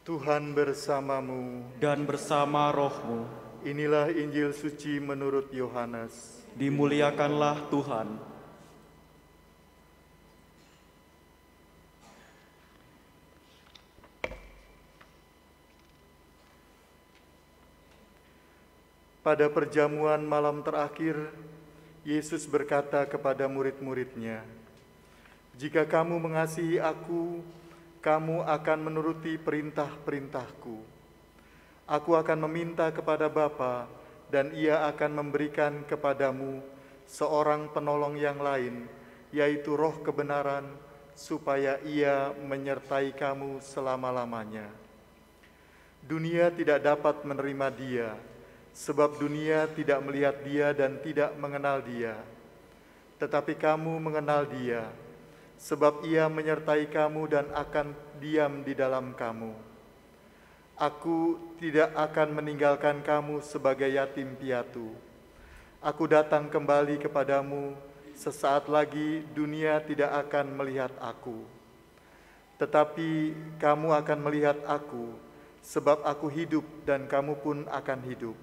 Tuhan bersamamu. Dan bersama rohmu. Inilah Injil suci menurut Yohanes. Dimuliakanlah Tuhan. Pada perjamuan malam terakhir, Yesus berkata kepada murid-muridnya, "Jika kamu mengasihi aku, kamu akan menuruti perintah-perintahku. Aku akan meminta kepada Bapa, dan Ia akan memberikan kepadamu seorang penolong yang lain, yaitu Roh kebenaran, supaya Ia menyertai kamu selama-lamanya. Dunia tidak dapat menerima Dia, sebab dunia tidak melihat Dia dan tidak mengenal Dia. Tetapi kamu mengenal Dia, sebab Ia menyertai kamu dan akan diam di dalam kamu. Aku tidak akan meninggalkan kamu sebagai yatim piatu. Aku datang kembali kepadamu, sesaat lagi dunia tidak akan melihat aku. Tetapi kamu akan melihat aku, sebab aku hidup dan kamu pun akan hidup.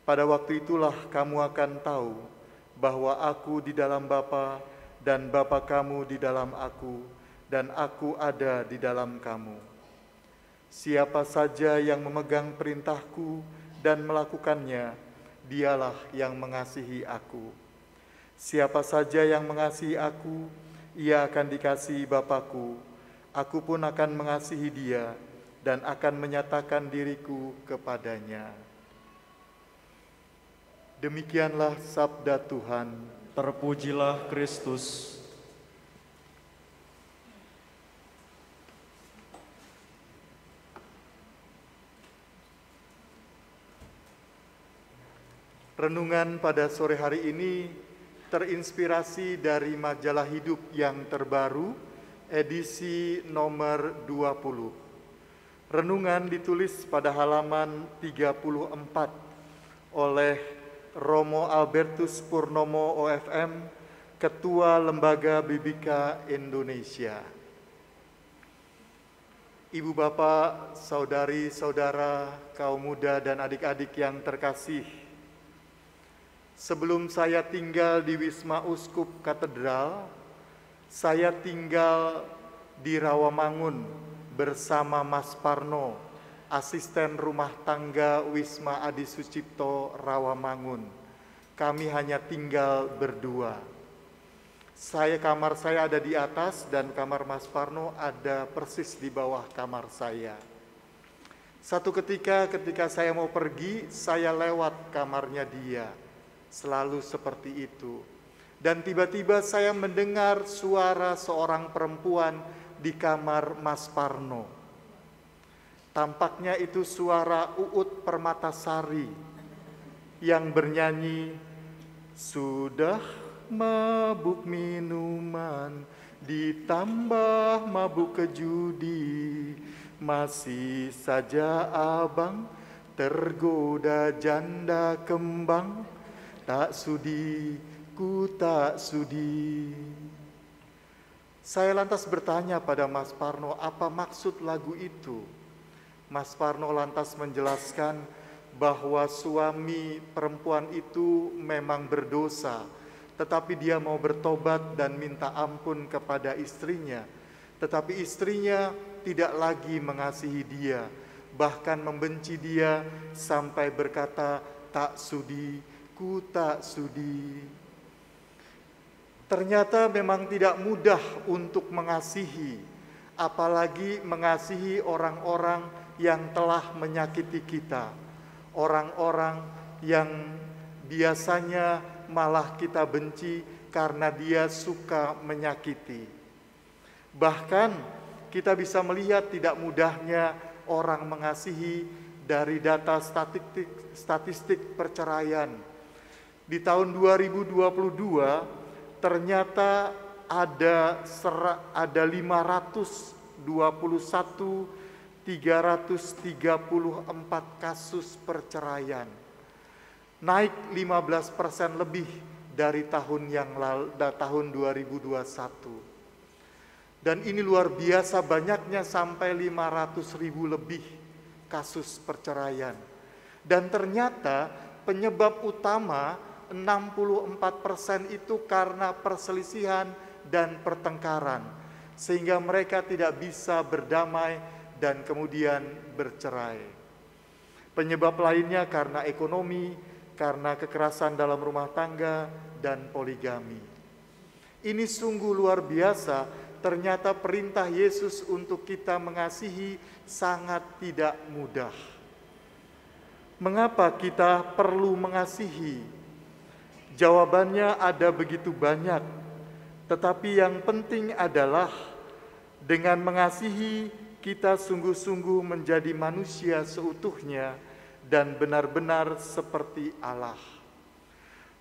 Pada waktu itulah kamu akan tahu bahwa aku di dalam Bapa dan Bapa kamu di dalam aku dan aku ada di dalam kamu. Siapa saja yang memegang perintahku dan melakukannya, dialah yang mengasihi aku. Siapa saja yang mengasihi aku, ia akan dikasihi Bapa-Ku. Aku pun akan mengasihi dia dan akan menyatakan diriku kepadanya." Demikianlah sabda Tuhan. Terpujilah Kristus. Renungan pada sore hari ini terinspirasi dari majalah Hidup yang terbaru, edisi nomor 20. Renungan ditulis pada halaman 34 oleh Romo Albertus Purnomo OFM, Ketua Lembaga Bibika Indonesia. Ibu bapak, saudari-saudara, kaum muda dan adik-adik yang terkasih, sebelum saya tinggal di Wisma Uskup Katedral, saya tinggal di Rawamangun bersama Mas Parno, asisten rumah tangga Wisma Adi Sucipto Rawamangun. Kami hanya tinggal berdua. Kamar saya ada di atas dan kamar Mas Parno ada persis di bawah kamar saya. Satu ketika saya mau pergi, saya lewat kamarnya dia. Selalu seperti itu. Dan tiba-tiba saya mendengar suara seorang perempuan di kamar Mas Parno. Tampaknya itu suara Uut Permatasari yang bernyanyi, "Sudah mabuk minuman, ditambah mabuk kejudi, masih saja abang tergoda janda kembang, tak sudi, ku tak sudi." Saya lantas bertanya pada Mas Parno, apa maksud lagu itu? Mas Parno lantas menjelaskan bahwa suami perempuan itu memang berdosa, tetapi dia mau bertobat dan minta ampun kepada istrinya. Tetapi istrinya tidak lagi mengasihi dia, bahkan membenci dia sampai berkata, "Tak sudi, ku tak sudi." Ternyata memang tidak mudah untuk mengasihi, apalagi mengasihi orang-orang yang telah menyakiti kita, orang-orang yang biasanya malah kita benci karena dia suka menyakiti. Bahkan kita bisa melihat tidak mudahnya orang mengasihi dari data statistik perceraian. Di tahun 2022 ternyata ada 521.334 kasus perceraian, naik 15% lebih dari tahun 2021. Dan ini luar biasa banyaknya, sampai 500.000 lebih kasus perceraian. Dan ternyata penyebab utama 64% itu karena perselisihan dan pertengkaran, sehingga mereka tidak bisa berdamai dan kemudian bercerai. Penyebab lainnya karena ekonomi, karena kekerasan dalam rumah tangga, dan poligami. Ini sungguh luar biasa, ternyata perintah Yesus untuk kita mengasihi sangat tidak mudah. Mengapa kita perlu mengasihi? Jawabannya ada begitu banyak, tetapi yang penting adalah dengan mengasihi kita sungguh-sungguh menjadi manusia seutuhnya dan benar-benar seperti Allah.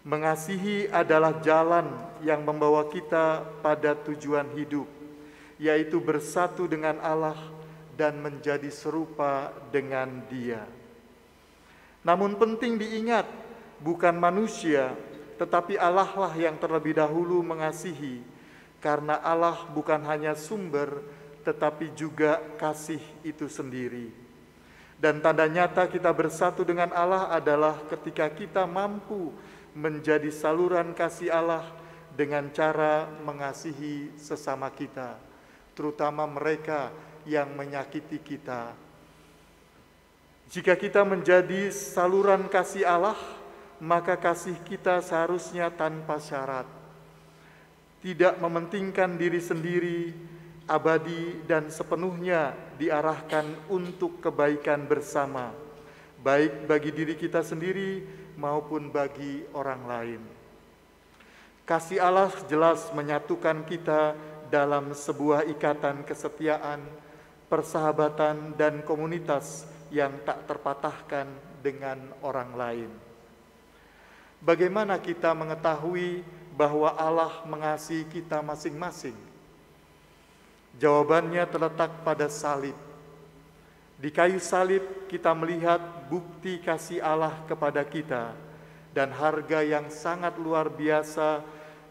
Mengasihi adalah jalan yang membawa kita pada tujuan hidup, yaitu bersatu dengan Allah dan menjadi serupa dengan Dia. Namun penting diingat, bukan manusia, tetapi Allah lah yang terlebih dahulu mengasihi, karena Allah bukan hanya sumber, tetapi juga kasih itu sendiri. Dan tanda nyata kita bersatu dengan Allah adalah ketika kita mampu menjadi saluran kasih Allah dengan cara mengasihi sesama kita, terutama mereka yang menyakiti kita. Jika kita menjadi saluran kasih Allah, maka kasih kita seharusnya tanpa syarat, tidak mementingkan diri sendiri, abadi dan sepenuhnya diarahkan untuk kebaikan bersama, baik bagi diri kita sendiri maupun bagi orang lain. Kasih Allah jelas menyatukan kita dalam sebuah ikatan kesetiaan, persahabatan, dan komunitas yang tak terpatahkan dengan orang lain. Bagaimana kita mengetahui bahwa Allah mengasihi kita masing-masing? Jawabannya terletak pada salib. Di kayu salib kita melihat bukti kasih Allah kepada kita dan harga yang sangat luar biasa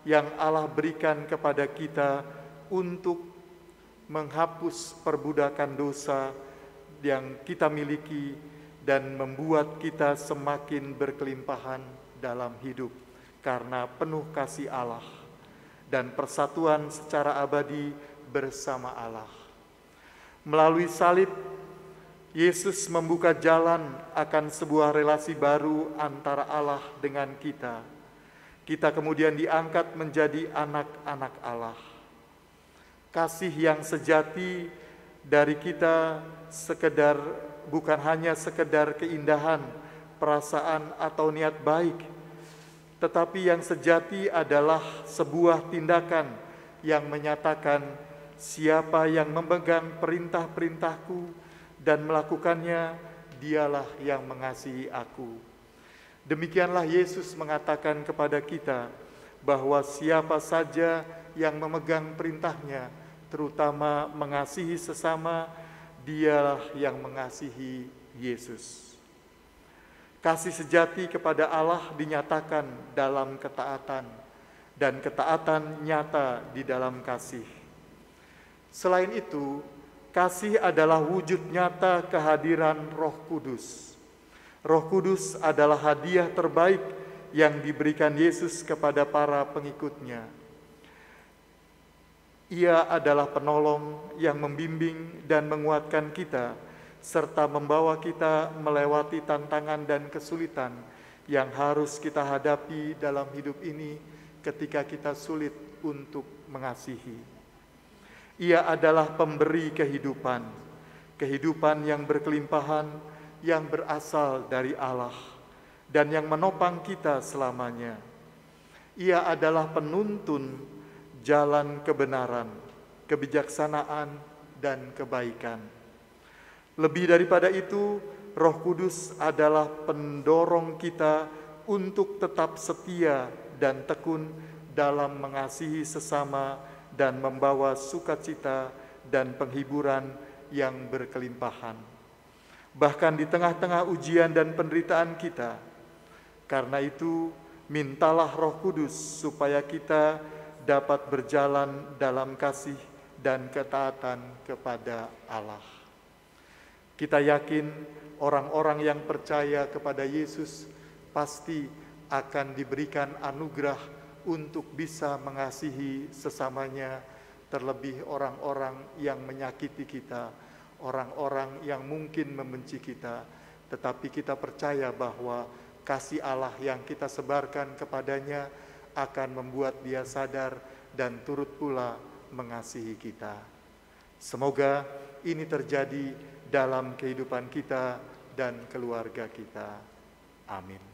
yang Allah berikan kepada kita untuk menghapus perbudakan dosa yang kita miliki dan membuat kita semakin berkelimpahan dalam hidup karena penuh kasih Allah dan persatuan secara abadi bersama Allah. Melalui salib, Yesus membuka jalan akan sebuah relasi baru antara Allah dengan kita. Kita kemudian diangkat menjadi anak-anak Allah. Kasih yang sejati dari kita bukan hanya sekedar keindahan, perasaan atau niat baik, tetapi yang sejati adalah sebuah tindakan yang menyatakan siapa yang memegang perintah-perintahku dan melakukannya, dialah yang mengasihi aku. Demikianlah Yesus mengatakan kepada kita bahwa siapa saja yang memegang perintahnya, terutama mengasihi sesama, dialah yang mengasihi Yesus. Kasih sejati kepada Allah dinyatakan dalam ketaatan, dan ketaatan nyata di dalam kasih. Selain itu, kasih adalah wujud nyata kehadiran Roh Kudus. Roh Kudus adalah hadiah terbaik yang diberikan Yesus kepada para pengikutnya. Ia adalah penolong yang membimbing dan menguatkan kita, serta membawa kita melewati tantangan dan kesulitan yang harus kita hadapi dalam hidup ini ketika kita sulit untuk mengasihi. Ia adalah pemberi kehidupan, kehidupan yang berkelimpahan, yang berasal dari Allah, dan yang menopang kita selamanya. Ia adalah penuntun jalan kebenaran, kebijaksanaan, dan kebaikan. Lebih daripada itu, Roh Kudus adalah pendorong kita untuk tetap setia dan tekun dalam mengasihi sesama dan membawa sukacita dan penghiburan yang berkelimpahan. Bahkan di tengah-tengah ujian dan penderitaan kita. Karena itu, mintalah Roh Kudus supaya kita dapat berjalan dalam kasih dan ketaatan kepada Allah. Kita yakin orang-orang yang percaya kepada Yesus pasti akan diberikan anugerah untuk bisa mengasihi sesamanya, terlebih orang-orang yang menyakiti kita, orang-orang yang mungkin membenci kita. Tetapi kita percaya bahwa kasih Allah yang kita sebarkan kepadanya akan membuat dia sadar dan turut pula mengasihi kita. Semoga ini terjadi dalam kehidupan kita dan keluarga kita. Amin.